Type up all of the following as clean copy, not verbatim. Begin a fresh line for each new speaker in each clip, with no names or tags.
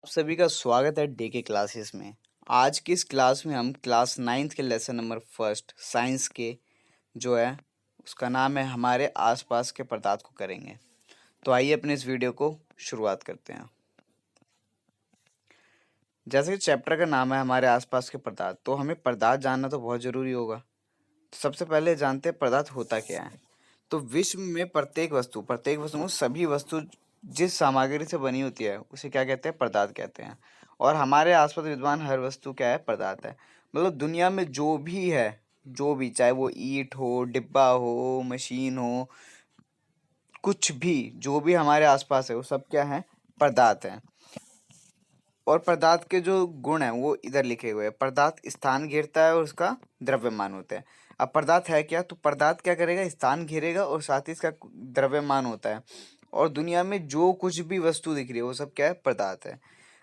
सभी का स्वागत है डे के क्लासेस में। आज की इस क्लास में हम क्लास 9th के लेसन नंबर फर्स्ट साइंस के जो है उसका नाम है हमारे आसपास के पदार्थ को करेंगे। तो आइए अपने इस वीडियो को शुरुआत करते हैं। जैसे कि चैप्टर का नाम है हमारे आसपास के पदार्थ, तो हमें पदार्थ जानना तो बहुत ज़रूरी होगा। तो सबसे पहले जानते हैं पदार्थ होता क्या है। तो विश्व में प्रत्येक वस्तु में सभी वस्तु जिस सामग्री से बनी होती है उसे क्या कहते हैं, पदार्थ कहते हैं। और हमारे आसपास विद्यमान हर वस्तु क्या है, पदार्थ है। मतलब दुनिया में जो भी है, जो भी, चाहे वो ईंट हो, डिब्बा हो, मशीन हो, कुछ भी जो भी हमारे आसपास है वो सब क्या है, पदार्थ है। और पदार्थ के जो गुण हैं वो इधर लिखे हुए हैं। पदार्थ स्थान घेरता है और उसका द्रव्यमान होता है। अब पदार्थ है क्या, तो पदार्थ क्या करेगा, स्थान घेरेगा और साथ ही इसका द्रव्यमान होता है। और दुनिया में जो कुछ भी वस्तु दिख रही है वो सब क्या है, पदार्थ है।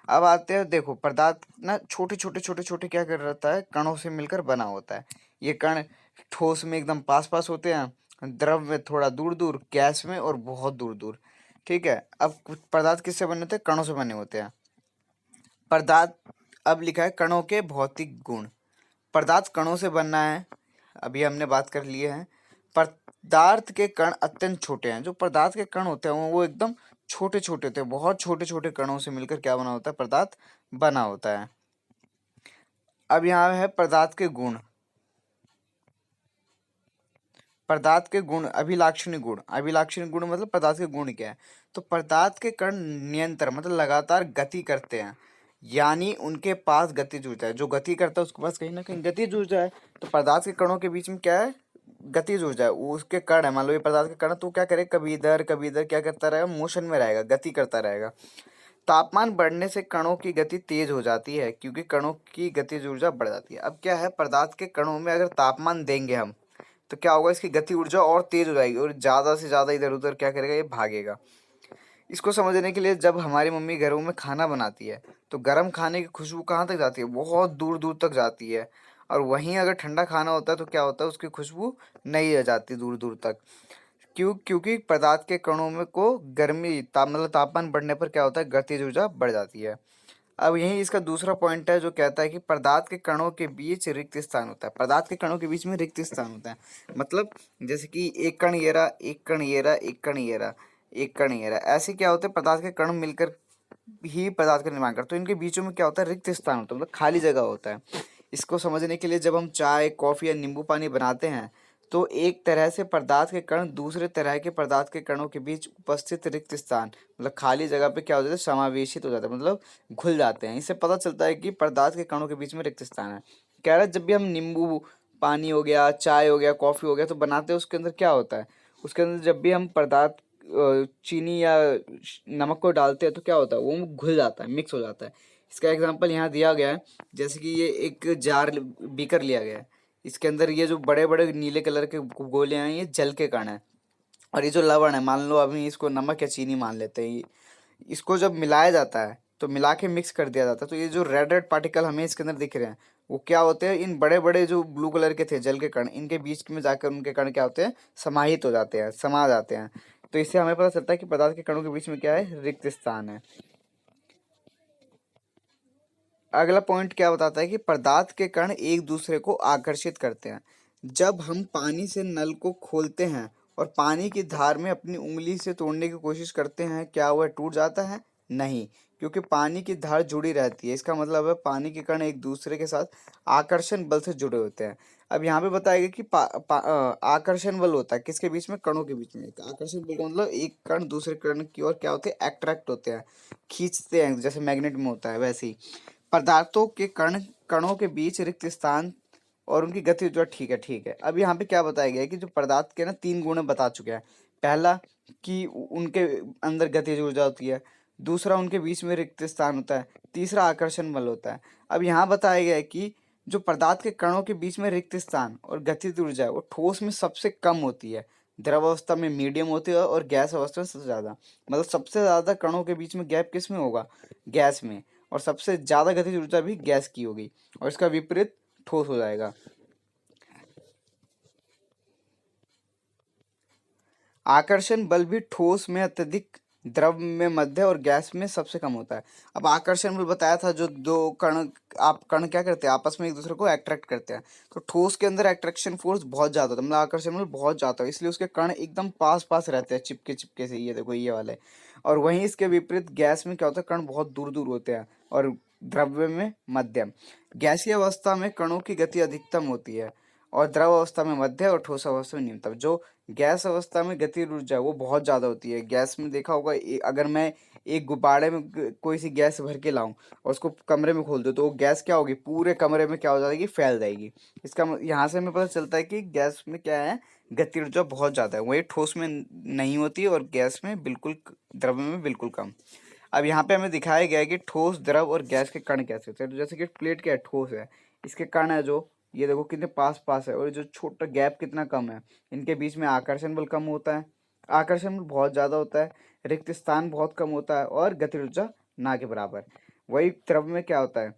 अब आते हैं, देखो पदार्थ ना छोटे छोटे क्या कर रहता है, कणों से मिलकर बना होता है। ये कण ठोस में एकदम पास पास होते हैं, द्रव में थोड़ा दूर दूर, गैस में और बहुत दूर दूर। ठीक है। अब कुछ पदार्थ किससे बने होते हैं, कणों से बने होते हैं। पदार्थ, अब लिखा है कणों के भौतिक गुण। पदार्थ कणों से बनना है, अभी हमने बात कर लिए हैं। पदार्थ के कण अत्यंत छोटे हैं। जो पदार्थ के कण होते हैं वो एकदम छोटे छोटे होते हैं। बहुत छोटे छोटे कणों से मिलकर क्या बना होता है, पदार्थ बना होता है। अब यहाँ है पदार्थ के गुण। पदार्थ के गुण, अभिलाक्षणिक गुण मतलब पदार्थ के गुण क्या है। तो पदार्थ के कण निरंतर मतलब लगातार गति करते हैं, यानी उनके पास गतिज ऊर्जा है। जो गति करता है उसके पास कहीं ना कहीं गतिज ऊर्जा है। तो पदार्थ के कणों के बीच में क्या है, गतिज ऊर्जा है। वो उसके कण है, मान लो ये पदार्थ के कण है, तो क्या करे, कभी इधर क्या करता रहेगा, मोशन में रहेगा, गति करता रहेगा। तापमान बढ़ने से कणों की गति तेज हो जाती है, क्योंकि कणों की गतिज ऊर्जा बढ़ जाती है। अब क्या है, पदार्थ के कणों में अगर तापमान देंगे हम, तो क्या होगा, इसकी गति ऊर्जा और तेज हो जाएगी और ज्यादा से ज्यादा इधर उधर क्या करेगा, ये भागेगा। इसको समझने के लिए, जब हमारी मम्मी घरों में खाना बनाती है तो गर्म खाने की खुशबू कहाँ तक जाती है, बहुत दूर दूर तक जाती है। और वहीं अगर ठंडा खाना होता है तो क्या होता है, उसकी खुशबू नहीं जाती दूर दूर तक। क्योंकि पदार्थ के कणों में को गर्मी मतलब तापमान बढ़ने पर क्या होता है, गतिज ऊर्जा बढ़ जाती है। अब यही इसका दूसरा पॉइंट है जो कहता है कि पदार्थ के कणों के बीच रिक्त स्थान होता है। पदार्थ के कणों के बीच में रिक्त स्थान होता है। मतलब जैसे कि एक कण ये रहा, एक कण ये रहा, एक कण ये रहा, एक कण ये रहा, ऐसे क्या होता है, पदार्थ के कण मिलकर ही पदार्थ का निर्माण करते हैं। तो इनके बीचों में क्या होता है, रिक्त स्थान होता है, मतलब खाली जगह होता है। इसको समझने के लिए, जब हम चाय, कॉफी या नींबू पानी बनाते हैं तो एक तरह से पदार्थ के कण दूसरे तरह के पदार्थ के कणों के बीच उपस्थित रिक्त स्थान मतलब खाली जगह पे क्या हो जाता है, समावेशित हो जाता है, मतलब घुल जाते हैं। इससे पता चलता है कि पदार्थ के कणों के बीच में रिक्त स्थान है। कह रहा है जब भी हम नींबू पानी हो गया, चाय हो गया, कॉफी हो गया तो बनाते हैं, उसके अंदर क्या होता है, उसके अंदर जब भी हम पदार्थ चीनी या नमक को डालते हैं तो क्या होता है, वो घुल जाता है, मिक्स हो जाता है। इसका एग्जाम्पल यहाँ दिया गया है। जैसे कि ये एक जार बीकर लिया गया है, इसके अंदर ये जो बड़े बड़े नीले कलर के गोले हैं ये जल के कण हैं। और ये जो लवण है, मान लो अभी इसको नमक या चीनी मान लेते हैं, इसको जब मिलाया जाता है तो मिला के मिक्स कर दिया जाता है, तो ये जो रेड रेड पार्टिकल हमें इसके अंदर दिख रहे हैं वो क्या होते हैं, इन बड़े बड़े जो ब्लू कलर के थे जल के कण, इनके बीच में जाकर उनके कण क्या होते हैं, समाहित हो जाते हैं, समा जाते हैं। तो इससे हमें पता चलता है कि पदार्थ के कणों के बीच में क्या है, रिक्त स्थान है। अगला पॉइंट क्या बताता है कि पदार्थ के कण एक दूसरे को आकर्षित करते हैं। जब हम पानी से नल को खोलते हैं और पानी की धार में अपनी उंगली से तोड़ने की कोशिश करते हैं, क्या वह टूट जाता है, नहीं, क्योंकि पानी की धार जुड़ी रहती है। इसका मतलब है पानी के कण एक दूसरे के साथ आकर्षण बल से जुड़े होते हैं। अब यहाँ पे बताएगा कि आकर्षण बल होता है किसके बीच में, कणों के बीच में। आकर्षण बल का मतलब एक कण दूसरे कण की ओर क्या होते हैं, अट्रैक्ट होते हैं, खींचते हैं, जैसे मैग्नेट में होता है वैसे ही। पदार्थों के कणों के बीच रिक्त स्थान और उनकी गति जो, ठीक है। अब यहाँ पे क्या बताया गया है कि जो पदार्थ के ना तीन गुण बता चुके हैं। पहला कि उनके अंदर गतिज ऊर्जा होती है, दूसरा उनके बीच में रिक्त स्थान होता है, तीसरा आकर्षण बल होता है। अब यहाँ बताया गया है कि जो पदार्थ के कणों के बीच में रिक्त स्थान और गतिज ऊर्जा है वो ठोस में सबसे कम होती है, द्रव अवस्था में मीडियम होती है और गैस अवस्था में सबसे ज्यादा। मतलब सबसे ज्यादा कणों के बीच में गैप किस में होगा, गैस में। और सबसे ज्यादा गतिज ऊर्जा भी गैस की होगी और इसका विपरीत ठोस हो जाएगा। आकर्षण बल भी ठोस में अत्यधिक द्रव में मध्य और गैस में सबसे कम होता है। अब आकर्षण बल बताया था, जो दो कण, आप कण क्या करते हैं, आपस में एक दूसरे को अट्रैक्ट करते हैं। तो ठोस के अंदर अट्रैक्शन फोर्स बहुत ज्यादा होता है, मतलब आकर्षण बल बहुत ज्यादा है, इसलिए उसके कण एकदम पास पास रहते हैं, चिपके चिपके से। ये देखो ये वाले। और वहीं इसके विपरीत गैस में क्या होता है, कण बहुत दूर दूर होते हैं, और द्रव्य में मध्यम। गैसीय अवस्था में कणों की गति अधिकतम होती है, और द्रव अवस्था में मध्य, और ठोस अवस्था में न्यूनतम। जो गैस अवस्था में गति ऊर्जा वो बहुत ज्यादा होती है। गैस में देखा होगा, अगर मैं एक गुब्बारे में कोई सी गैस भर के लाऊं और उसको कमरे में खोल दूं, तो वो गैस क्या होगी, पूरे कमरे में क्या हो जाएगी, फैल जाएगी। यहाँ से हमें पता चलता है कि गैस में क्या है, गति ऊर्जा बहुत ज्यादा है, वही ठोस में नहीं होती है, और गैस में बिल्कुल, द्रव्य में बिल्कुल कम। अब यहाँ पे हमें दिखाया गया है कि ठोस, द्रव और गैस के कण कैसे होते हैं। तो जैसे कि प्लेट क्या है, ठोस है, इसके कण है जो, ये देखो कितने पास पास है, और जो छोटा गैप कितना कम है, इनके बीच में आकर्षण बल कम होता है, आकर्षण बल बहुत ज्यादा होता है, रिक्त स्थान बहुत कम होता है, और गति ऊर्जा ना के बराबर। वही द्रव में क्या होता है,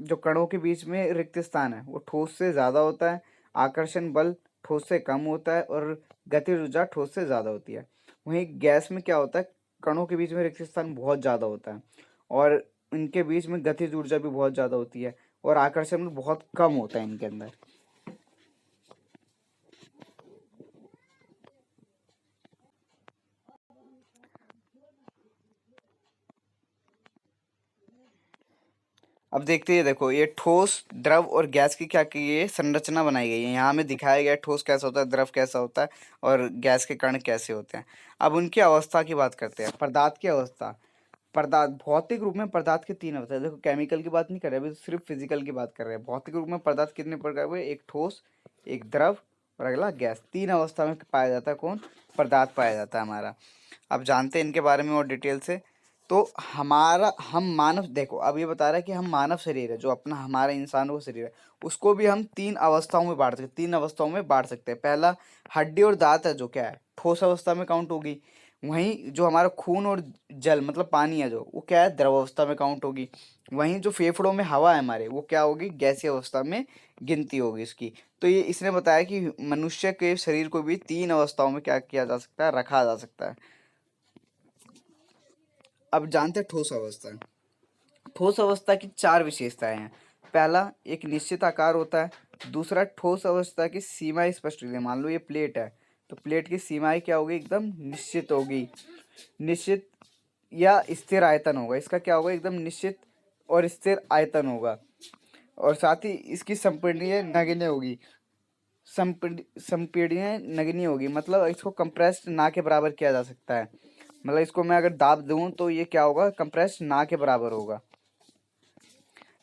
जो कणों के बीच में रिक्त स्थान है वो ठोस से ज्यादा होता है, आकर्षण बल ठोस से कम होता है, और गति ऊर्जा ठोस से ज्यादा होती है। वहीं गैस में क्या होता है, कणों के बीच में रिक्त स्थान बहुत ज्यादा होता है, और इनके बीच में गति ऊर्जा भी बहुत ज्यादा होती है, और आकर्षण बल बहुत कम होता है इनके अंदर। अब देखते हैं, देखो ये ठोस, द्रव और गैस की क्या की ये संरचना बनाई गई है। यहाँ हमें दिखाया गया है ठोस कैसा होता है, द्रव कैसा होता है, और गैस के कण कैसे होते हैं। अब उनकी अवस्था की बात करते हैं। पदार्थ की अवस्था। पदार्थ, भौतिक रूप में पदार्थ के तीन अवस्था है। देखो केमिकल की बात नहीं कर रहे, अभी सिर्फ फिजिकल की बात कर रहे हैं। भौतिक रूप में पदार्थ कितने प्रकार हुए, एक ठोस, एक द्रव, और अगला गैस। तीन अवस्था में पाया जाता है कौन, पदार्थ पाया जाता है हमारा। अब जानते हैं इनके बारे में और डिटेल से। तो हमारा, हम मानव, देखो अब ये बता रहा है कि हम मानव शरीर है, जो अपना हमारा इंसान वो शरीर है, उसको भी हम तीन अवस्थाओं में बांट सकते, तीन अवस्थाओं में बांट सकते हैं। पहला, हड्डी और दांत है, जो क्या है, ठोस अवस्था में काउंट होगी। वहीं जो हमारा खून और जल मतलब पानी है, जो वो क्या है, द्रव अवस्था में काउंट होगी। वहीं जो फेफड़ों में हवा है हमारे, वो क्या होगी, गैसीय अवस्था में गिनती होगी इसकी। तो ये इसने बताया कि मनुष्य के शरीर को भी तीन अवस्थाओं में क्या किया जा सकता है, रखा जा सकता है। अब जानते हैं ठोस अवस्था। ठोस अवस्था की चार विशेषताएं हैं। पहला, एक निश्चित आकार होता है। दूसरा, ठोस अवस्था की सीमाएं स्पष्ट होती है। मान लो ये प्लेट है, तो प्लेट की सीमाएं क्या होगी, एकदम निश्चित होगी। निश्चित या स्थिर आयतन होगा, इसका क्या होगा, एकदम निश्चित और स्थिर आयतन होगा। और साथ ही इसकी संपीडनीय नगण्य होगी। संपीडनीय नगण्य होगी, मतलब इसको कंप्रेस्ड ना के बराबर किया जा सकता है। मतलब इसको मैं अगर दाब दूं तो ये क्या होगा, कंप्रेस्ड ना के बराबर होगा।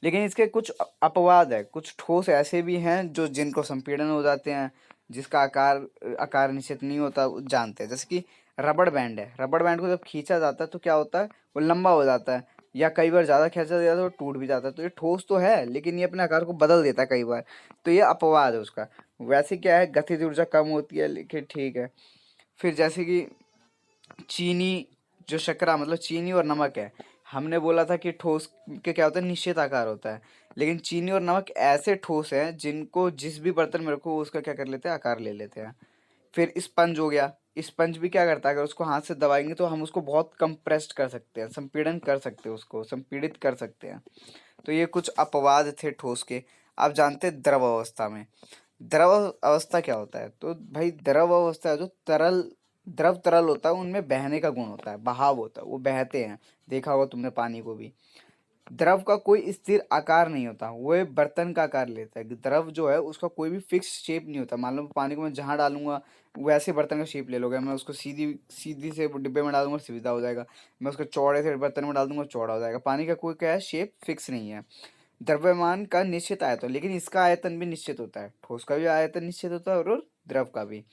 लेकिन इसके कुछ अपवाद है। कुछ ठोस ऐसे भी हैं जो जिनको संपीड़न हो जाते हैं, जिसका आकार आकार निश्चित नहीं होता, जानते हैं। जैसे कि रबड़ बैंड है, रबड़ बैंड को जब खींचा जाता है तो क्या होता है, वो लंबा हो जाता है, या कई बार ज़्यादा खींचा जाता है तो टूट भी जाता है। तो ये ठोस तो है, लेकिन ये अपने आकार को बदल देता है कई बार। तो ये अपवाद है उसका। वैसे क्या है, गतिज ऊर्जा कम होती है, लेकिन ठीक है। फिर जैसे कि चीनी, जो शर्करा मतलब चीनी और नमक है, हमने बोला था कि ठोस के क्या होता है, निश्चित आकार होता है। लेकिन चीनी और नमक ऐसे ठोस हैं जिनको जिस भी बर्तन में रखो उसका क्या कर लेते हैं, आकार ले लेते हैं। फिर स्पंज हो गया। स्पंज भी क्या करता है, अगर उसको हाथ से दबाएंगे तो हम उसको बहुत कंप्रेस्ड कर सकते हैं, संपीड़न कर सकते हैं, उसको संपीड़ित कर सकते हैं। तो ये कुछ अपवाद थे ठोस के। आप जानते हैं द्रव अवस्था में। द्रव अवस्था क्या होता है, तो भाई द्रव अवस्था है जो तरल, द्रव तरल होता है, उनमें बहने का गुण होता है, बहाव होता है, वो बहते हैं। देखा होगा तुमने पानी को भी। द्रव का कोई स्थिर आकार नहीं होता, वो एक बर्तन का आकार लेता है। द्रव जो है उसका कोई भी फिक्स शेप नहीं होता। मान लो पानी को मैं जहाँ डालूंगा वैसे बर्तन का शेप ले लोगे। मैं उसको सीधी सीधी से डिब्बे में डाल दूंगा, सीधा हो जाएगा। मैं उसको चौड़े से बर्तन में डाल दूंगा, चौड़ा हो जाएगा। पानी का कोई क्या है, शेप फिक्स नहीं है। द्रव्यमान का निश्चित आयतन, लेकिन इसका आयतन भी निश्चित होता है। ठोस का भी आयतन निश्चित होता है, और द्रव का भी।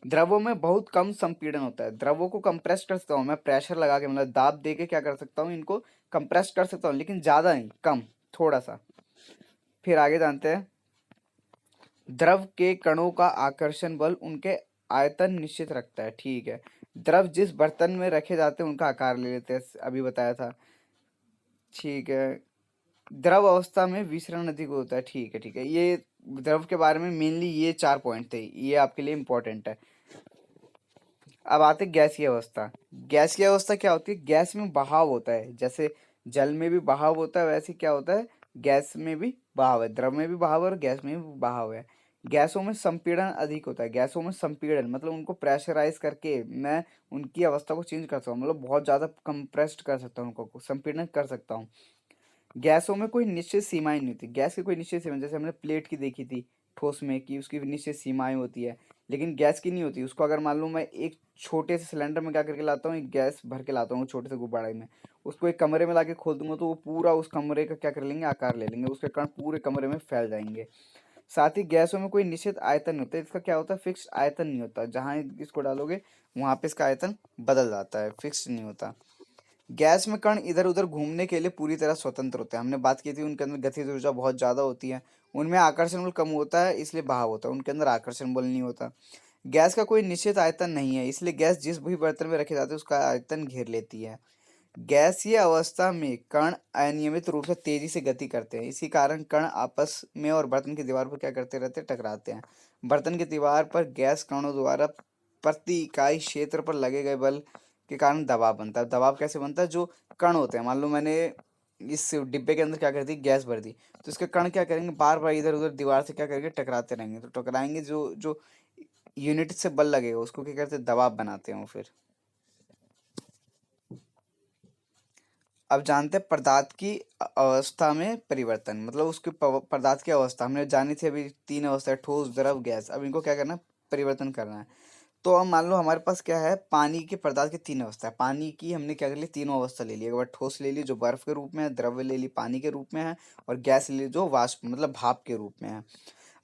द्रवों में बहुत कम संपीड़न होता है। द्रवों को कंप्रेस कर सकता हूँ मैं, प्रेशर लगा के, मतलब दाब दे के क्या कर सकता हूँ, इनको कंप्रेस कर सकता हूँ, लेकिन ज्यादा नहीं, कम, थोड़ा सा। फिर आगे जानते हैं। द्रव के कणों का आकर्षण बल उनके आयतन निश्चित रखता है, ठीक है। द्रव जिस बर्तन में रखे जाते हैं उनका आकार ले लेते हैं, अभी बताया था, ठीक है। द्रव अवस्था में विसरण अधिक होता है, ठीक है, ठीक है। ये द्रव के बारे में मेनली ये चार पॉइंट थे, ये आपके लिए इंपॉर्टेंट है। अब आते गैसीय अवस्था। गैसीय अवस्था क्या होती है? गैस में बहाव होता है, जैसे जल में भी बहाव होता है वैसे क्या होता है, गैस में भी बहाव है, द्रव में भी बहाव है और गैस में भी बहाव है। गैसों में संपीड़न अधिक होता है। गैसों में संपीड़न मतलब उनको प्रेशराइज करके मैं उनकी अवस्था को चेंज कर सकता हूँ, मतलब बहुत ज्यादा कंप्रेस्ड कर सकता हूँ, उनको संपीड़न कर सकता हूँ। गैसों में कोई निश्चित सीमाएं नहीं होती। गैस की कोई निश्चित सीमा, जैसे हमने प्लेट की देखी थी ठोस में कि उसकी निश्चित सीमाएं होती है, लेकिन गैस की नहीं होती। उसको अगर मान लो मैं एक छोटे से सिलेंडर में क्या करके लाता हूँ, एक गैस भर के लाता हूँ छोटे से गुब्बारे में, उसको एक कमरे में लाके खोल दूंगा तो वो पूरा उस कमरे का क्या कर लेंगे, आकार ले लेंगे, उसके कारण पूरे कमरे में फैल जाएंगे। साथ ही गैसों में कोई निश्चित आयतन नहीं होता। इसका क्या होता है, फिक्स आयतन नहीं होता, जहाँ इसको डालोगे वहां पे इसका आयतन बदल जाता है, फिक्स नहीं होता। गैस में कण इधर उधर घूमने के लिए पूरी तरह स्वतंत्र होते हैं। हमने बात की थी उनके अंदर गतिज ऊर्जा बहुत ज्यादा होती है। उनमें आकर्षण बल कम होता है इसलिए बहाव होता है, उनके अंदर आकर्षण बल नहीं होता। गैस का कोई निश्चित आयतन नहीं है, इसलिए गैस जिस भी बर्तन में रखे जाते हैं उसका आयतन घेर लेती है। गैसीय अवस्था में कण अनियमित रूप से तेजी से गति करते हैं, इसी कारण कण आपस में और बर्तन की दीवार पर क्या करते रहते हैं, टकराते हैं। बर्तन की दीवार पर गैस कणों द्वारा प्रति इकाई क्षेत्र पर लगे गए बल के कारण दबाव बनता है। दबाव कैसे बनता है? जो कण होते हैं, मान लो मैंने इस डिब्बे के अंदर क्या कर दी, गैस भर दी, तो इसके कण क्या करेंगे, बार बार इधर उधर दीवार से क्या करेंगे, टकराते रहेंगे। तो टकराएंगे, जो जो यूनिट से बल लगेगा उसको क्या करते हैं, दबाव बनाते हैं फिर। अब जानते हैं पदार्थ की अवस्था में परिवर्तन, मतलब उसके पदार्थ की अवस्था हमने जानी थी अभी, तीन अवस्था, ठोस द्रव गैस। अब इनको क्या करना है, परिवर्तन करना है। तो अब मान लो हमारे पास क्या है, पानी के पदार्थ की तीन अवस्था है। पानी की हमने क्या कर ली, तीनों अवस्था ले ली। एक बार ठोस ले ली जो बर्फ के रूप में है, द्रव ले ली पानी के रूप में है, और गैस ले ली जो वाष्प मतलब भाप के रूप में है।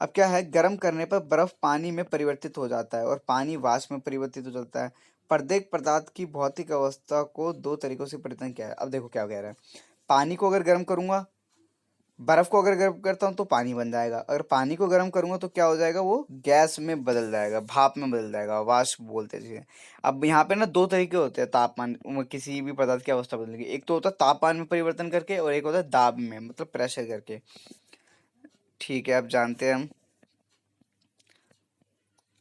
अब क्या है, गर्म करने पर बर्फ पानी में परिवर्तित हो जाता है और पानी वाष्प में परिवर्तित हो जाता है। प्रत्येक पदार्थ की भौतिक अवस्था को दो तरीकों से परिवर्तन किया है। अब देखो क्या कह रहा है, पानी को अगर गर्म करूंगा, बर्फ को अगर गर्म करता हूँ तो पानी बन जाएगा, अगर पानी को गर्म करूंगा तो क्या हो जाएगा, वो गैस में बदल जाएगा, भाप में बदल जाएगा, वाष्प बोलते हैं जिसे। अब यहाँ पे ना दो तरीके होते हैं तापमान किसी भी पदार्थ की अवस्था बदलने की। एक तो होता है तापमान में परिवर्तन करके, और एक होता है दाब में मतलब प्रेशर करके। ठीक है, अब जानते हैं हम।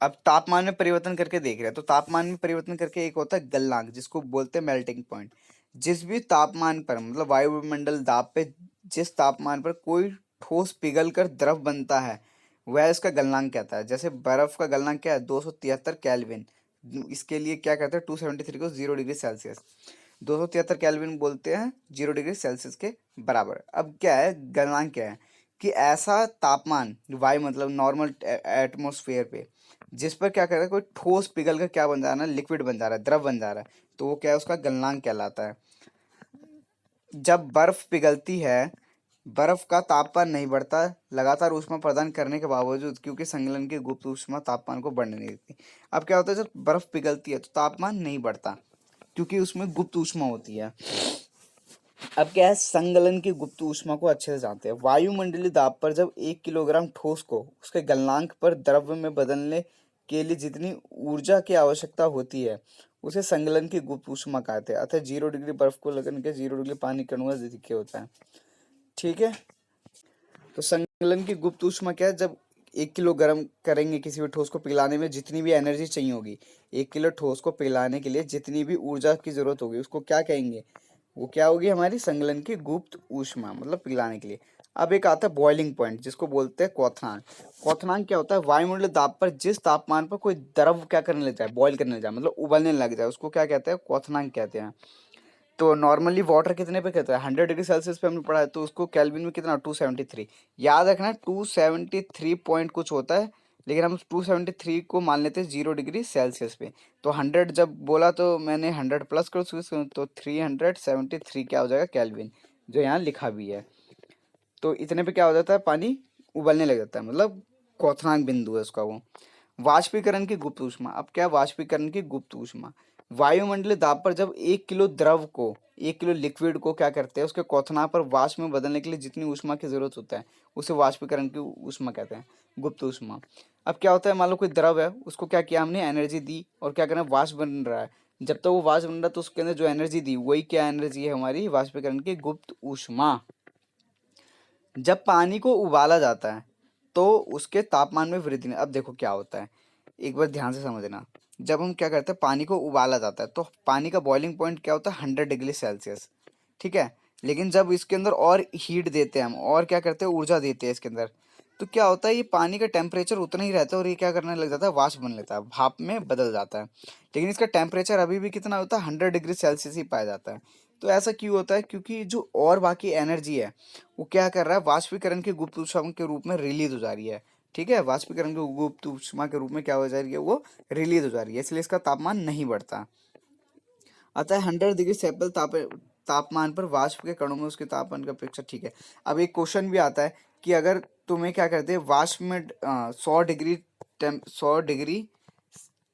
अब तापमान में परिवर्तन करके देख रहे हैं, तो तापमान में परिवर्तन करके एक होता है गलनांक, जिसको बोलते हैं मेल्टिंग पॉइंट। जिस भी तापमान पर मतलब वायुमंडल दाब पे जिस तापमान पर कोई ठोस पिघल कर द्रव बनता है वह इसका गलनांक कहता है। जैसे बर्फ का गलनांक क्या है, 273 केल्विन। इसके लिए क्या कहते हैं, 273 को 0 डिग्री सेल्सियस, 273 केल्विन बोलते हैं 0 डिग्री सेल्सियस के बराबर। अब क्या है, गलनांक क्या है कि ऐसा तापमान वायु मतलब नॉर्मल एटमोसफेयर पे जिस पर क्या कर रहा है, कोई ठोस पिघल कर क्या बन जा रहा है, लिक्विड बन जा रहा है, द्रव बन जा रहा है, तो वो क्या है, उसका गलनांक कहलाता है। जब बर्फ पिघलती है, बर्फ का तापमान नहीं बढ़ता लगातार ऊष्मा प्रदान करने के बावजूद, क्योंकि संगलन की गुप्त ऊष्मा तापमान को बढ़ने नहीं देती। अब क्या होता है, जब बर्फ पिघलती है तो तापमान नहीं बढ़ता क्योंकि उसमें गुप्त ऊष्मा होती है। अब क्या है, संगलन की गुप्त ऊष्मा को अच्छे से जानते हैं। वायुमंडलीय दाब पर जब 1 किलोग्राम ठोस को उसके गलनांक पर द्रव्य में बदलने के लिए जितनी ऊर्जा की आवश्यकता होती है उसे संगलन की गुप्त ऊष्मा कहते हैं। अतः 0 डिग्री बर्फ को लगन के 0 डिग्री पानी का अनुवाद देखिए होता है। ठीक है, तो संगलन की गुप्त ऊष्मा क्या है, जब 1 किलो गर्म करेंगे किसी भी ठोस को पिघलाने में जितनी भी एनर्जी चाहिए होगी, 1 किलो ठोस को पिघलाने के लिए जितनी भी ऊर्जा की जरूरत होगी उसको क्या कहेंगे, वो क्या होगी, हमारी संगलन की गुप्त ऊष्मा मतलब पिघलाने के लिए। अब एक आता है बॉइलिंग पॉइंट, जिसको बोलते हैं क्वथनांक। क्वथनांक क्या होता है, वायुमंडलीय दाब पर जिस तापमान पर कोई द्रव क्या करने लग जाए, बॉईल करने लग जाए मतलब उबलने लग जाए, उसको क्या कहते हैं, क्वथनांक कहते हैं। तो नॉर्मली वाटर कितने पे कहता है, 100 डिग्री सेल्सियस पे हमने पढ़ा है, तो उसको केल्विन में कितना, 273। याद रखना 273 पॉइंट कुछ होता है, लेकिन हम 273 को मान लेते हैं 0 डिग्री सेल्सियस पे। तो 100 जब बोला तो मैंने 100 प्लस कर तो 373 क्या हो जाएगा, केल्विन, जो यहाँ लिखा भी है। तो इतने पे क्या हो जाता है, पानी उबलने लग जाता है, मतलब क्वथनांक बिंदु है उसका वो। वाष्पीकरण की गुप्त ऊष्मा। अब क्या है, वाष्पीकरण की गुप्त ऊष्मा, वायुमंडलीय दाब पर जब 1 किलो द्रव को, 1 किलो लिक्विड को क्या करते हैं, उसके क्वथनांक पर वाष्प में बदलने के लिए जितनी ऊष्मा की जरूरत होता है उसे वाष्पीकरण की ऊष्मा कहते हैं, गुप्त ऊष्मा। अब क्या होता है, मान लो कोई द्रव है, उसको क्या किया हमने, एनर्जी दी, और क्या करना है, वाष्प बन रहा है। जब तक वो वाष्प बन रहा है तो उसके अंदर जो एनर्जी दी वही क्या एनर्जी है, हमारी वाष्पीकरण की गुप्त ऊष्मा। जब पानी को उबाला जाता है तो उसके तापमान में वृद्धि नहीं। अब देखो क्या होता है, एक बार ध्यान से समझना। जब हम क्या करते हैं, पानी को उबाला जाता है तो पानी का बॉइलिंग पॉइंट क्या होता है, 100 डिग्री सेल्सियस। ठीक है। लेकिन जब इसके अंदर और हीट देते हैं हम, और क्या करते हैं, ऊर्जा देते हैं इसके अंदर, तो क्या होता है, ये पानी का टेम्परेचर उतना ही रहता है और ये क्या करने लग जाता है, वाष्प बन लेता है, भाप में बदल जाता है। लेकिन इसका टेम्परेचर अभी भी कितना होता है, 100 डिग्री सेल्सियस ही पाया जाता है। तो ऐसा क्यों होता है, क्योंकि जो और बाकी एनर्जी है वो क्या कर रहा है, वाष्पीकरण के गुप्त ऊष्मा के रूप में रिलीज हो जा रही है। ठीक है, वाष्पीकरण के गुप्त ऊष्मा के रूप में क्या हो जा रही है, वो रिलीज हो जा रही है, इसलिए इसका तापमान नहीं बढ़ता। अतः 100 डिग्री तापमान पर वाष्प के कणों में उसके तापमान का अपेक्षा। ठीक है। अब एक क्वेश्चन भी आता है कि अगर तुम्हें क्या करते हैं, वाष्प में 100 डिग्री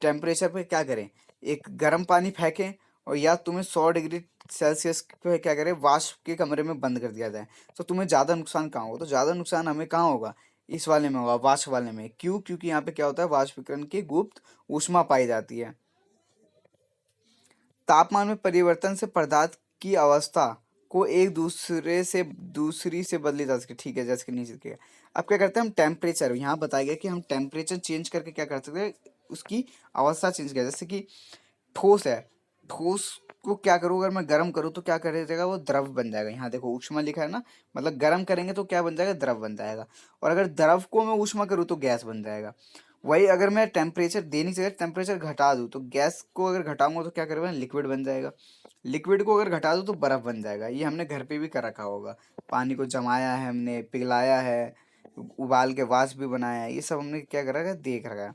टेम्परेचर पे क्या करें, एक गर्म पानी फेंकें, और या तुम्हें 100 डिग्री सेल्सियस पे क्या करें, वाष्प के कमरे में बंद कर दिया जाए, तो तुम्हें ज़्यादा नुकसान कहाँ होगा, तो ज़्यादा नुकसान हमें कहाँ होगा, इस वाले में होगा, वाष्प वाले में। क्यों? क्योंकि यहाँ पे क्या होता है, वाष्पीकरण की गुप्त ऊष्मा पाई जाती है। तापमान में परिवर्तन से पदार्थ की अवस्था को एक दूसरे से दूसरी से बदली जा सके। ठीक है, जैसे कि नीचे किया। अब क्या करते हैं हम, टेम्परेचर यहाँ बताया गया कि हम टेम्परेचर चेंज करके क्या कर सकते हैं, उसकी अवस्था चेंज किया। जैसे कि ठोस है, ठोस को क्या करूँ, अगर मैं गर्म करूँ तो क्या कर देगा, वो द्रव बन जाएगा। यहाँ देखो ऊष्मा लिखा है ना, मतलब गर्म करेंगे तो क्या बन जाएगा, द्रव बन जाएगा। और अगर द्रव को मैं ऊष्मा करूँ तो गैस बन जाएगा। वही अगर मैं टेम्परेचर देने की जगह टेम्परेचर घटा दूँ, तो गैस को अगर घटाऊंगा तो क्या करेगा, लिक्विड बन जाएगा। लिक्विड को अगर घटा दूँ तो बर्फ बन जाएगा। ये हमने घर पे भी कर रखा होगा, पानी को जमाया है हमने, पिघलाया है, उबाल के वाष्प भी बनाया है, ये सब हमने क्या करा है, देख रखा है।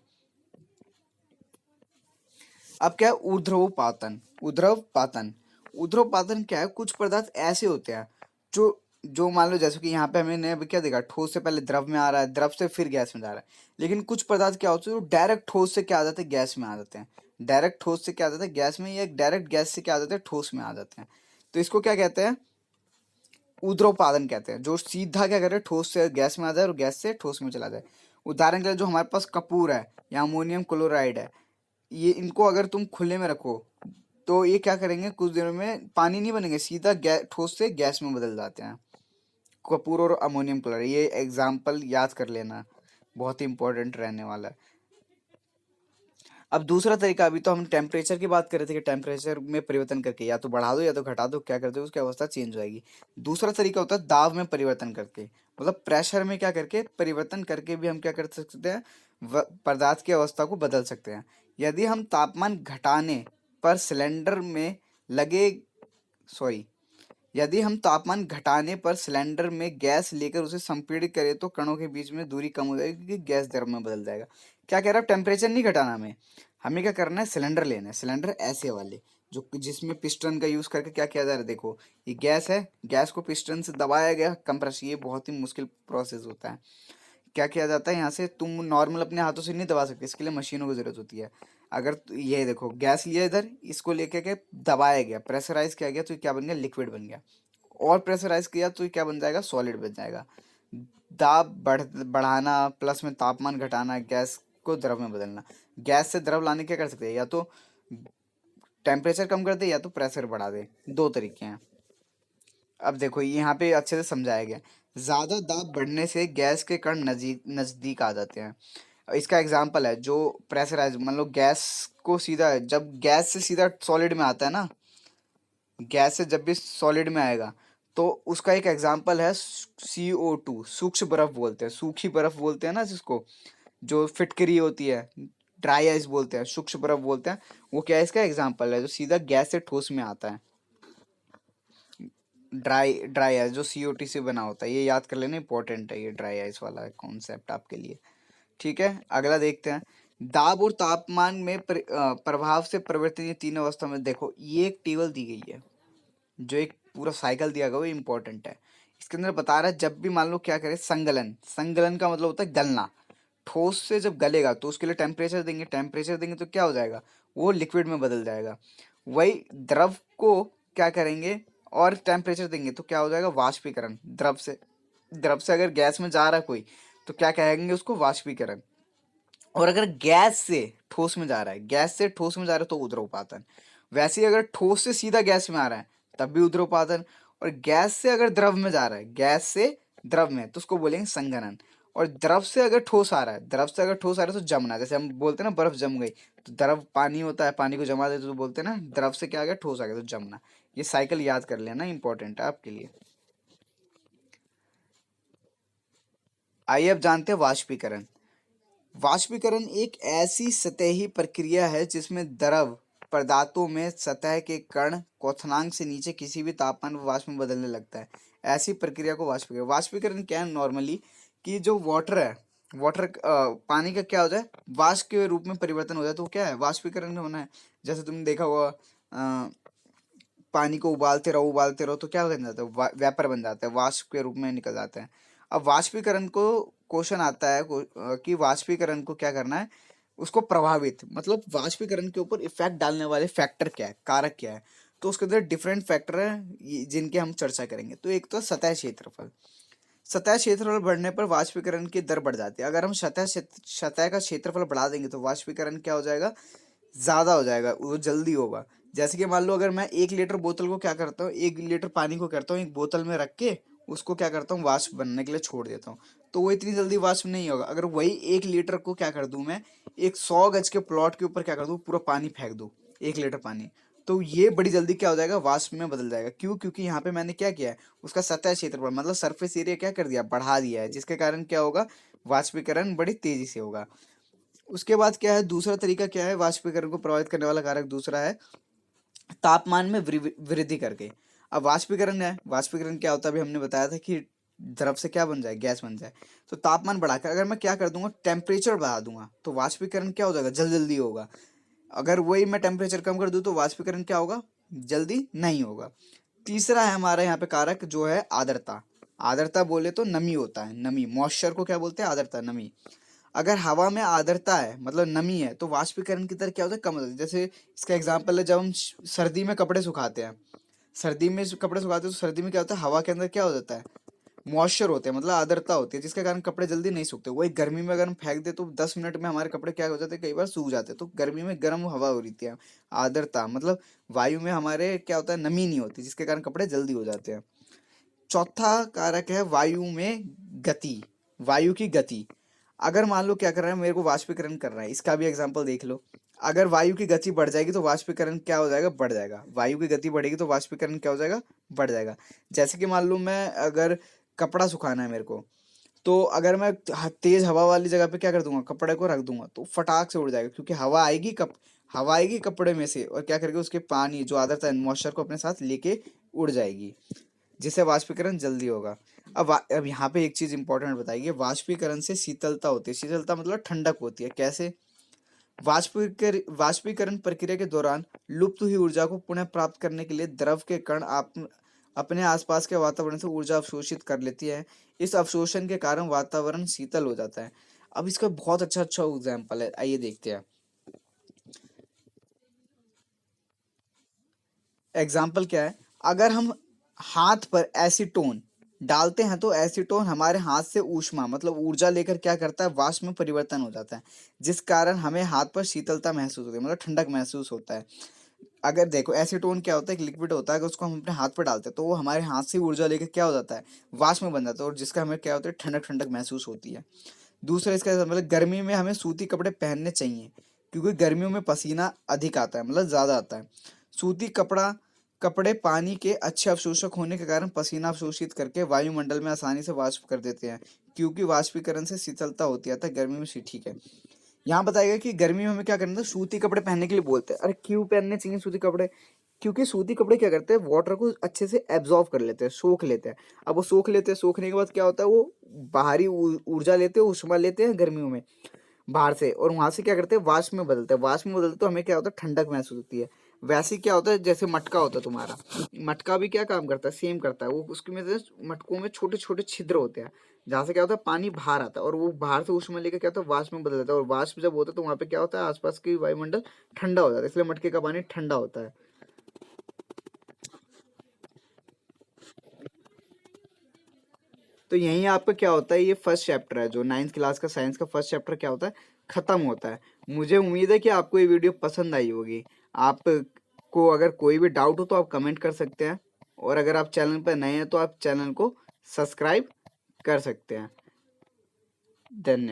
अब क्या है, ऊर्ध्वपातन। ऊर्ध्वपातन ऊर्ध्वपातन क्या है, कुछ पदार्थ ऐसे होते हैं जो जो मान लो, जैसे कि यहाँ पे हमने अभी क्या देखा, ठोस से पहले द्रव में आ रहा है, द्रव से फिर गैस में जा रहा है। लेकिन कुछ पदार्थ क्या होते हैं जो डायरेक्ट ठोस से क्या आ जाते हैं, गैस में आ जाते हैं। डायरेक्ट ठोस से क्या आ जाते हैं, गैस में, या डायरेक्ट गैस से क्या आ जाते हैं, ठोस में आ जाते हैं। तो इसको क्या कहते हैं, ऊर्ध्वपातन कहते हैं। जो सीधा क्या करे, ठोस से गैस में आ जाए और गैस से ठोस में चला जाए। उदाहरण के लिए जो हमारे पास कपूर है या अमोनियम क्लोराइड है, ये इनको अगर तुम खुले में रखो तो ये क्या करेंगे, कुछ दिनों में पानी नहीं बनेंगे, सीधा ठोस से गैस में बदल जाते हैं। कपूर और अमोनियम क्लोराइड, ये एग्जाम्पल याद कर लेना, बहुत ही इंपॉर्टेंट रहने वाला है। अब दूसरा तरीका, अभी तो हम टेम्परेचर की बात कर रहे थे कि टेम्परेचर में परिवर्तन करके या तो बढ़ा दो या तो घटा दो, क्या करते हो, उसकी अवस्था चेंज हो जाएगी। दूसरा तरीका होता है दाब में परिवर्तन करके, मतलब प्रेशर में क्या करके परिवर्तन करके भी हम क्या कर सकते हैं, पदार्थ की अवस्था को बदल सकते हैं। यदि हम तापमान घटाने पर सिलेंडर में लगे सॉरी यदि हम तापमान घटाने पर सिलेंडर में गैस लेकर उसे संपीड़ित करें तो कणों के बीच में दूरी कम हो जाएगी, क्योंकि गैस द्रव में बदल जाएगा। क्या कह रहा है, टेम्परेचर नहीं घटाना हमें, हमें क्या करना है, सिलेंडर लेना है, सिलेंडर ऐसे वाले जो जिसमें पिस्टन का यूज करके क्या किया जा रहा है, देखो ये गैस है, गैस को पिस्टन से दबाया गया, कंप्रेस, ये बहुत ही मुश्किल प्रोसेस होता है। क्या किया जाता है, यहाँ से तुम नॉर्मल अपने हाथों से नहीं दबा सकते, इसके लिए मशीनों की जरूरत होती है। अगर ये देखो गैस लिया इधर, इसको लेके के दबाया गया, प्रेशराइज किया गया, तो ये क्या बन गया, लिक्विड बन गया। और प्रेशराइज किया तो ये क्या बन जाएगा, सॉलिड बन जाएगा। दाब बढ़ाना प्लस में तापमान घटाना, गैस को द्रव में बदलना। गैस से द्रव लाने क्या कर सकते हैं, या तो टेम्परेचर कम कर दे या तो प्रेशर बढ़ा दे, दो तरीके हैं। अब देखो यहाँ पे अच्छे से समझाया गया, ज्यादा दाब बढ़ने से गैस के कण नजदीक नजदीक आ जाते हैं। इसका एग्जांपल है, जो प्रेशराइज, मान लो गैस को सीधा, जब गैस से सीधा सॉलिड में आता है ना, गैस से जब भी सॉलिड में आएगा, तो उसका एक एग्जांपल है CO2, सूक्ष्म बर्फ बोलते हैं, सूखी बर्फ बोलते हैं ना जिसको, जो फिटकरी होती है, ड्राई आइस बोलते हैं, सूक्ष्म बर्फ बोलते हैं। वो क्या है, इसका एग्जांपल है, जो सीधा गैस से ठोस में आता है। ड्राई आइस जो CO2 से बना होता है, ये याद कर लेना, इंपॉर्टेंट है ये ड्राई आइस वाला कॉन्सेप्ट आपके लिए। ठीक है, अगला देखते हैं। दाब और तापमान में प्रभाव से परिवर्तित ये तीन अवस्था में, देखो ये एक टेबल दी गई है, जो एक पूरा साइकिल दिया गया, वो इंपॉर्टेंट है। इसके अंदर बता रहा है, जब भी मान लो क्या करे, संगलन, संगलन का मतलब होता है गलना। ठोस से जब गलेगा तो उसके लिए टेम्परेचर देंगे, टेम्परेचर देंगे तो क्या हो जाएगा, वो लिक्विड में बदल जाएगा। वही द्रव को क्या करेंगे, और टेम्परेचर देंगे तो क्या हो जाएगा, वाष्पीकरण। द्रव से अगर गैस में जा रहा है कोई, तो क्या कहेंगे उसको, वाष्पीकरण। और अगर गैस से ठोस में जा रहा है, गैस से ठोस में जा रहा है तो ऊर्ध्वपातन। वैसे ही अगर ठोस से सीधा गैस में आ रहा है तब भी ऊर्ध्वपातन। और गैस से अगर द्रव में जा रहा है, गैस से द्रव में, तो उसको बोलेंगे संघनन। और द्रव से अगर ठोस आ रहा है, द्रव से अगर ठोस आ रहा है तो जमना, जैसे हम बोलते हैं ना बर्फ जम गई, तो द्रव पानी होता है, पानी को जमा देते तो बोलते हैं ना द्रव से क्या आ गया, ठोस आ गया तो जमना। ये साइकिल याद कर लेना, इंपॉर्टेंट है आपके लिए। आइए अब जानते हैं वाष्पीकरण। वाष्पीकरण एक ऐसी सतही प्रक्रिया है जिसमें द्रव पदार्थों में सतह के कण क्वथनांक से नीचे किसी भी तापमान पर वाष्प में बदलने लगता है। ऐसी प्रक्रिया को वाष्पीकरण, वाष्पीकरण क्या है नॉर्मली, कि जो वाटर है, वाटर पानी का क्या हो जाए, वाष्प के रूप में परिवर्तन हो जाए तो क्या है, वाष्पीकरण होना है। जैसे तुमने देखा होगा पानी को उबालते रहो तो क्या बन जाता है, वेपर बन जाता है, वाष्प के रूप में निकल जाता है। अब वाष्पीकरण को क्वेश्चन आता है कि वाष्पीकरण को क्या करना है, उसको प्रभावित, मतलब वाष्पीकरण के ऊपर इफेक्ट डालने वाले फैक्टर क्या है, कारक क्या है। तो उसके अंदर डिफरेंट फैक्टर है जिनके हम चर्चा करेंगे। तो एक तो सतह क्षेत्रफल, सतह क्षेत्रफल बढ़ने पर वाष्पीकरण की दर बढ़ जाती है। अगर हम सतह का क्षेत्रफल बढ़ा देंगे तो वाष्पीकरण क्या हो जाएगा, ज्यादा हो जाएगा, वो जल्दी होगा। जैसे कि मान लो अगर मैं 1 लीटर बोतल को क्या करता हूँ, 1 लीटर पानी को करता हूँ एक बोतल में रख के उसको क्या करता हूँ, वाष्प बनने के लिए छोड़ देता हूँ, तो वो इतनी जल्दी वाष्प नहीं होगा। अगर वही 1 लीटर को क्या कर दूं मैं, एक 100 गज के प्लॉट के ऊपर क्या कर दूं, पूरा पानी फेंक दूं, 1 लीटर पानी, तो ये बड़ी जल्दी क्या हो जाएगा, वाष्प में बदल जाएगा। क्यों, क्योंकि यहाँ पे मैंने क्या किया है, उसका सतह क्षेत्रफल मतलब सरफेस एरिया क्या कर दिया, बढ़ा दिया है, जिसके कारण क्या होगा, वाष्पीकरण बड़ी तेजी से होगा। उसके बाद क्या है, दूसरा तरीका क्या है वाष्पीकरण को प्रभावित करने वाला कारक, दूसरा है तापमान में वृद्धि करके। अब वाष्पीकरण है, वाष्पीकरण क्या होता है, अभी हमने बताया था कि द्रव से क्या बन जाए, गैस बन जाए। तो तापमान बढ़ाकर अगर मैं क्या कर दूंगा, टेम्परेचर बढ़ा दूंगा, तो वाष्पीकरण क्या हो जाएगा, जल्दी होगा। अगर वही मैं टेम्परेचर कम कर दूं तो वाष्पीकरण क्या होगा, जल्दी नहीं होगा। तीसरा है हमारे यहाँ पे कारक जो है आर्द्रता। आर्द्रता बोले तो नमी होता है, नमी, मॉइस्चर को क्या बोलते हैं, आर्द्रता, नमी। अगर हवा में आर्द्रता है मतलब नमी है तो वाष्पीकरण की दर क्या होता है, कम होता है। जैसे इसका एग्जांपल है, जब हम सर्दी में कपड़े सुखाते हैं, सर्दी में कपड़े सुखाते हैं तो सर्दी में क्या होता है, हवा के अंदर क्या हो जाता है, मॉइस्चर होते हैं, मतलब आर्द्रता होती है, जिसके कारण कपड़े जल्दी नहीं सूखते। वही गर्मी में अगर हम फेंक दे तो 10 मिनट में हमारे कपड़े क्या हो जाते हैं, कई बार सूख जाते हैं। तो गर्मी में गर्म हवा हो रही थी, आर्द्रता मतलब वायु में हमारे क्या होता है, नमी नहीं होती, जिसके कारण कपड़े जल्दी हो जाते हैं। चौथा कारक है वायु में गति, वायु की गति। अगर मान लो क्या कर रहा है, मेरे को वाष्पीकरण करना है, इसका भी एग्जांपल देख लो। अगर वायु की गति बढ़ जाएगी तो वाष्पीकरण क्या हो जाएगा, बढ़ जाएगा। वायु की गति बढ़ेगी तो वाष्पीकरण क्या हो जाएगा, बढ़ जाएगा। जैसे कि मान लो मैं अगर कपड़ा सुखाना है मेरे को, तो अगर मैं तेज हवा वाली जगह पे क्या कर दूंगा, कपड़े को रख दूंगा तो फटाक से उड़ जाएगा, क्योंकि हवा आएगी कपड़े में से और क्या करेगी, उसके पानी जो आदत है मॉइस्चर को अपने साथ लेके उड़ जाएगी, जिससे वाष्पीकरण जल्दी होगा। अब यहाँ पे एक चीज इंपॉर्टेंट बताइए, वाष्पीकरण से शीतलता होती है, शीतलता मतलब ठंडक होती है। कैसे, वाष्पीकरण प्रक्रिया के दौरान लुप्त हुई ऊर्जा को पुनः प्राप्त करने के लिए द्रव के कण आप अपने आसपास के वातावरण से ऊर्जा अवशोषित कर लेती है। इस अवशोषण के कारण वातावरण शीतल हो जाता है। अब इसका बहुत अच्छा अच्छा एग्जाम्पल है, आइए देखते हैं। एग्जाम्पल क्या है, अगर हम हाथ पर एसीटोन डालते हैं तो एसीटोन हमारे हाथ से ऊष्मा मतलब ऊर्जा लेकर क्या करता है, वाष्प में परिवर्तन हो जाता है, जिस कारण हमें हाथ पर शीतलता महसूस होती है, मतलब ठंडक महसूस होता है। अगर देखो एसीटोन क्या होता है, एक लिक्विड होता है, अगर उसको हम अपने हाथ पर डालते हैं तो वो हमारे हाथ से ऊर्जा लेकर क्या हो जाता है, वाष्प में बन जाता है, और जिसका हमें क्या होता है, ठंडक ठंडक महसूस होती है। दूसरा इसका मतलब गर्मी में हमें सूती कपड़े पहनने चाहिए, क्योंकि गर्मियों में पसीना अधिक आता है, मतलब ज्यादा आता है। सूती कपड़े पानी के अच्छे अवशोषक होने के कारण पसीना अवशोषित करके वायुमंडल में आसानी से वाष्प कर देते हैं, क्योंकि वाष्पीकरण से शीतलता होती है, अतः गर्मी में ठीक है। यहाँ बताएगा कि गर्मी में हमें क्या करना है, सूती कपड़े पहनने के लिए बोलते हैं। अरे क्यों पहनने चाहिए सूती कपड़े, क्योंकि सूती कपड़े क्या करते हैं, वाटर को अच्छे से एब्जॉर्व कर लेते हैं, सोख लेते हैं। अब वो सोख लेते हैं, सोखने के बाद क्या होता है, वो बाहरी ऊर्जा लेते हैं, ऊष्मा लेते हैं गर्मियों में बाहर से, और वहां से क्या करते हैं, वाष्प में बदलते हैं। वाष्प में बदलते तो हमें क्या होता है, ठंडक महसूस होती है। वैसे ही क्या होता है, जैसे मटका होता है तुम्हारा, मटका भी क्या काम करता है, सेम करता है। वो उसके में से मटकों में छोटे छोटे छिद्र होते हैं, जहाँ से क्या होता है, पानी बाहर आता है, और वो बाहर से ऊष्मा लेकर क्या होता है, वाष्प में बदल जाता है। और वाष्प जब होता है तो वहाँ पे क्या होता है, आसपास की वायुमंडल ठंडा हो जाता है, इसलिए मटके का पानी ठंडा होता है। तो यही आपका क्या होता है, ये फर्स्ट चैप्टर है, जो 9th क्लास का साइंस का फर्स्ट चैप्टर क्या होता है, खत्म होता है। मुझे उम्मीद है कि आपको ये वीडियो पसंद आई होगी। आपको अगर कोई भी डाउट हो तो आप कमेंट कर सकते हैं, और अगर आप चैनल पर नए हैं तो आप चैनल को सब्सक्राइब कर सकते हैं। धन्यवाद।